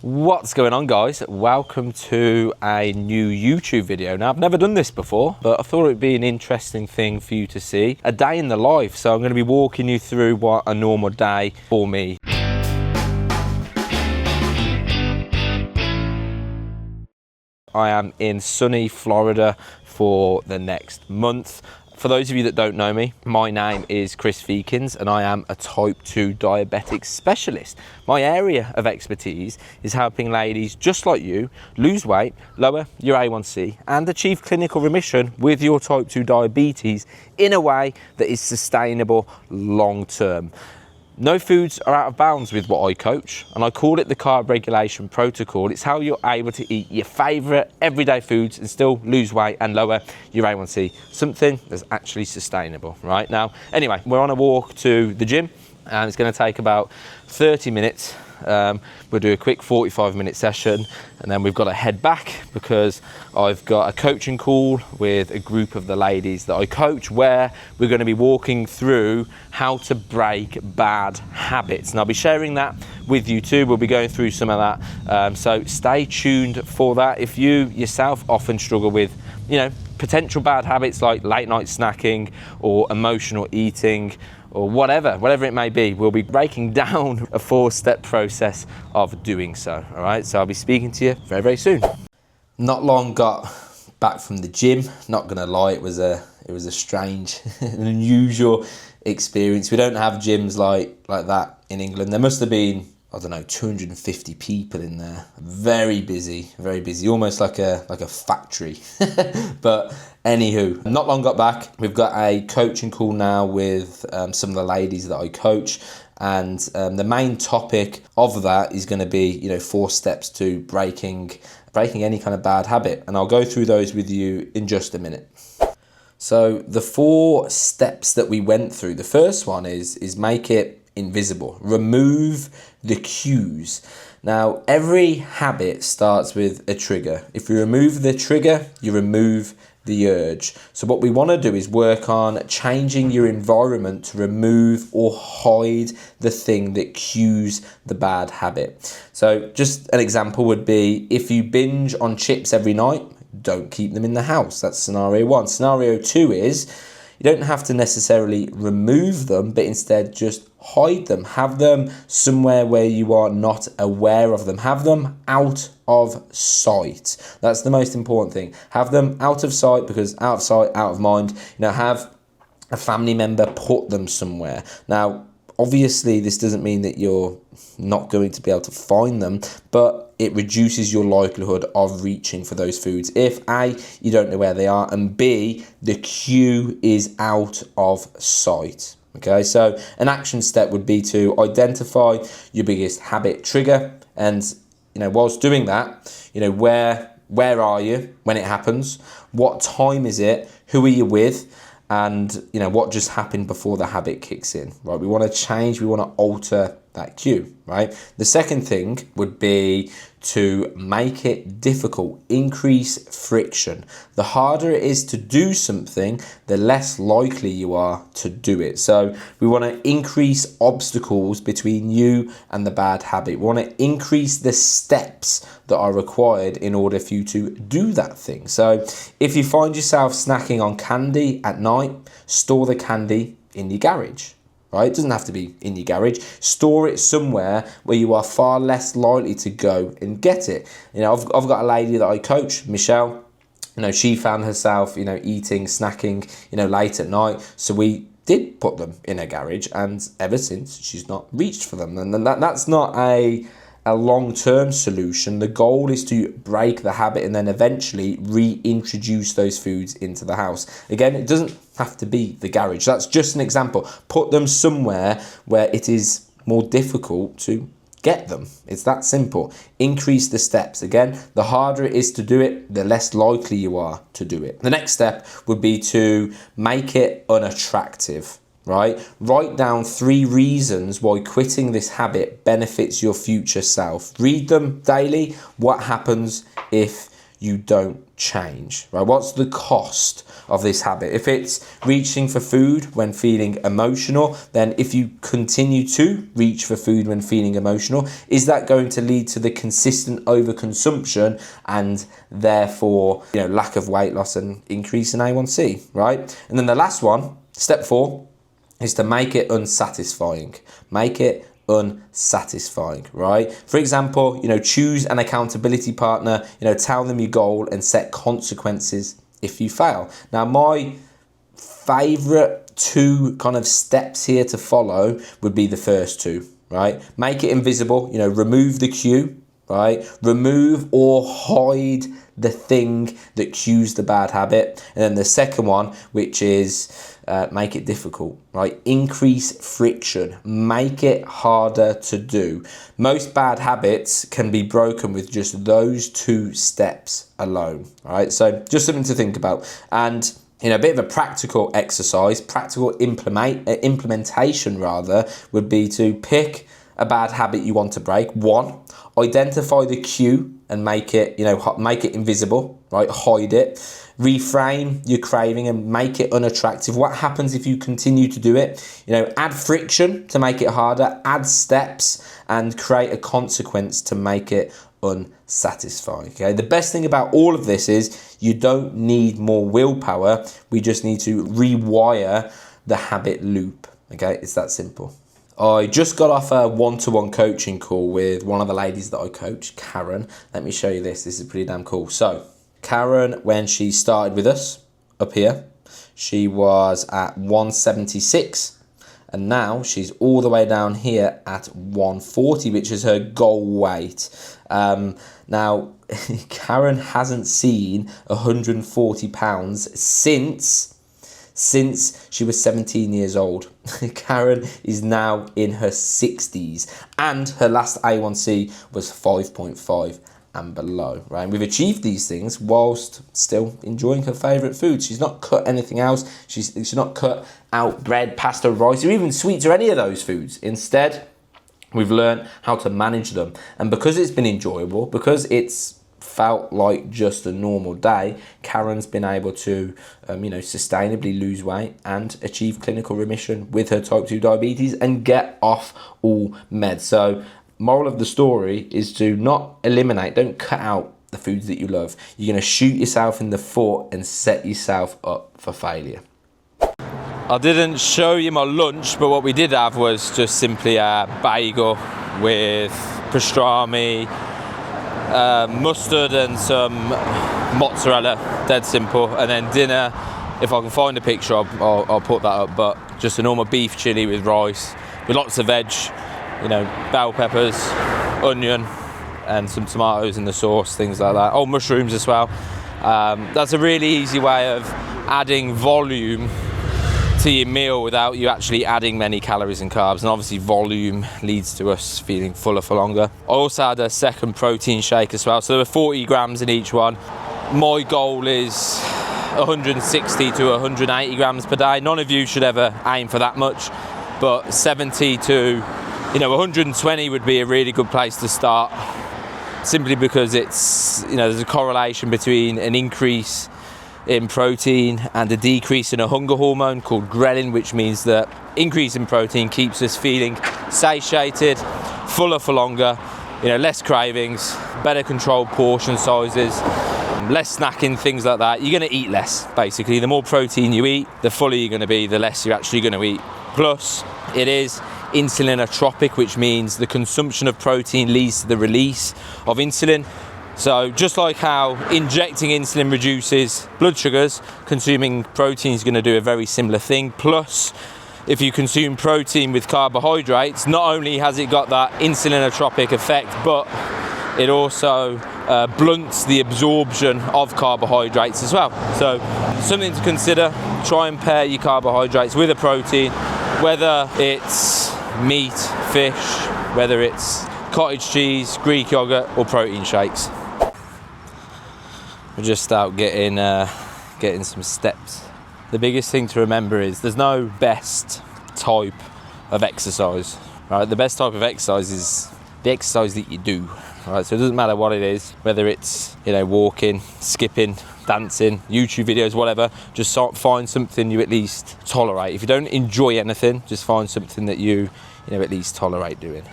What's going on, guys? Welcome to a new YouTube video. Now, I've never done this before, but I thought it'd be an interesting thing for you to see. A day in the life. So I'm going to be walking you through what a normal day for me. I am in sunny Florida for the next month. For those of you that don't know me, my name is Chris Feekins and I am a type 2 diabetic specialist. My area of expertise is helping ladies just like you lose weight, lower your A1C and achieve clinical remission with your type 2 diabetes in a way that is sustainable long term. No foods are out of bounds with what I coach, and I call it the Carb Regulation Protocol. It's how you're able to eat your favourite everyday foods and still lose weight and lower your A1C, something that's actually sustainable, right? Now, anyway, we're on a walk to the gym, and it's going to take about 30 minutes. We'll do a quick 45-minute session, and then we've got to head back because I've got a coaching call with a group of the ladies that I coach where we're going to be walking through how to break bad habits. And I'll be sharing that with you too. We'll be going through some of that. So stay tuned for that. If you yourself often struggle with, potential bad habits like late night snacking or emotional eating, or whatever it may be, we'll be breaking down a 4-step process of doing so. All right, so I'll be speaking to you very, very soon. Not long got back from the gym. Not gonna lie, it was a strange, an unusual experience. We don't have gyms like that in England. There must have been, I don't know, 250 people in there. Very busy, almost like a factory. But anywho, not long got back. We've got a coaching call now with some of the ladies that I coach, and the main topic of that is going to be 4 steps to breaking any kind of bad habit, and I'll go through those with you in just a minute. So the 4 steps that we went through, the first one is make it invisible. Remove the cues. Now, every habit starts with a trigger. If you remove the trigger, you remove the urge. So what we want to do is work on changing your environment to remove or hide the thing that cues the bad habit. So just an example would be, if you binge on chips every night, don't keep them in the house. That's scenario 1. Scenario 2 is, you don't have to necessarily remove them, but instead just hide them. Have them somewhere where you are not aware of them. Have them out of sight. That's the most important thing. Have them out of sight, because out of sight, out of mind. Have a family member put them somewhere. Now, obviously, this doesn't mean that you're not going to be able to find them, but it reduces your likelihood of reaching for those foods if A, you don't know where they are, and B, the cue is out of sight. Okay, so an action step would be to identify your biggest habit trigger, and whilst doing that, where are you when it happens? What time is it? Who are you with? And what just happened before the habit kicks in, right? We want to change, we want to alter that cue, right? The second thing would be to make it difficult, increase friction. The harder it is to do something, the less likely you are to do it. So we want to increase obstacles between you and the bad habit. We want to increase the steps that are required in order for you to do that thing. So if you find yourself snacking on candy at night, store the candy in your garage. Right? It doesn't have to be in your garage. Store it somewhere where you are far less likely to go and get it. I've got a lady that I coach, Michelle. She found herself, eating, snacking, late at night. So we did put them in her garage, and ever since she's not reached for them. And that's not a long-term solution. The goal is to break the habit and then eventually reintroduce those foods into the house. Again, it doesn't have to be the garage. That's just an example. Put them somewhere where it is more difficult to get them. It's that simple. Increase the steps. Again, the harder it is to do it, the less likely you are to do it. The next step would be to make it unattractive. Right? Write down 3 reasons why quitting this habit benefits your future self. Read them daily. What happens if you don't change, right? What's the cost of this habit? If it's reaching for food when feeling emotional, then if you continue to reach for food when feeling emotional, is that going to lead to the consistent overconsumption and therefore, lack of weight loss and increase in A1C, right? And then the last one, step 4, is to make it unsatisfying. Make it unsatisfying, right? For example, choose an accountability partner, tell them your goal and set consequences if you fail. Now, my favorite 2 kind of steps here to follow would be the first 2, right? Make it invisible, remove the cue, right? Remove or hide the thing that cues the bad habit. And then the second one, which is make it difficult, right? Increase friction, make it harder to do. Most bad habits can be broken with just those 2 steps alone, right? So just something to think about. And a bit of a practical exercise, practical implementation rather, would be to pick a bad habit you want to break. 1, identify the cue and make it invisible, right? Hide it. Reframe your craving and make it unattractive. What happens if you continue to do it? Add friction to make it harder, add steps, and create a consequence to make it unsatisfying. Okay, the best thing about all of this is you don't need more willpower. We just need to rewire the habit loop. Okay, it's that simple. I just got off a one-to-one coaching call with one of the ladies that I coach, Karen. Let me show you this. This is pretty damn cool. So, Karen, when she started with us up here, she was at 176, and now she's all the way down here at 140, which is her goal weight. Now, Karen hasn't seen 140 pounds since she was 17 years old. Karen is now in her 60s and her last A1C was 5.5 and below, right? And we've achieved these things whilst still enjoying her favourite food. She's not cut anything else. She's not cut out bread, pasta, rice, or even sweets or any of those foods. Instead, we've learned how to manage them. And because it's been enjoyable, because it's felt like just a normal day, Karen's been able to sustainably lose weight and achieve clinical remission with her type 2 diabetes and get off all meds. So moral of the story is to not eliminate, don't cut out the foods that you love. You're going to shoot yourself in the foot and set yourself up for failure. I didn't show you my lunch, but what we did have was just simply a bagel with pastrami, mustard and some mozzarella, dead simple. And then dinner, if I can find a picture, I'll put that up, but just a normal beef chilli with rice, with lots of veg, bell peppers, onion, and some tomatoes in the sauce, things like that. Oh, mushrooms as well. That's a really easy way of adding volume to your meal without you actually adding many calories and carbs, and obviously volume leads to us feeling fuller for longer. I also had a second protein shake as well, so there were 40 grams in each one. My goal is 160 to 180 grams per day. None of you should ever aim for that much, but 70 to 120 would be a really good place to start, simply because it's there's a correlation between an increase in protein and a decrease in a hunger hormone called ghrelin, which means that increase in protein keeps us feeling satiated, fuller for longer, less cravings, better controlled portion sizes, less snacking, things like that. You're going to eat less, basically. The more protein you eat, the fuller you're going to be, the less you're actually going to eat. Plus, it is insulinotropic, which means the consumption of protein leads to the release of insulin. So just like how injecting insulin reduces blood sugars, consuming protein is going to do a very similar thing. Plus, if you consume protein with carbohydrates, not only has it got that insulinotropic effect, but it also blunts the absorption of carbohydrates as well. So something to consider. Try and pair your carbohydrates with a protein, whether it's meat, fish, whether it's cottage cheese, Greek yogurt, or protein shakes. We're just out getting some steps. The biggest thing to remember is there's no best type of exercise, right? The best type of exercise is the exercise that you do. right? So it doesn't matter what it is, whether it's, you know, walking, skipping, dancing, YouTube videos, whatever. Just find something you at least tolerate. If you don't enjoy anything, just find something that you know, at least tolerate doing.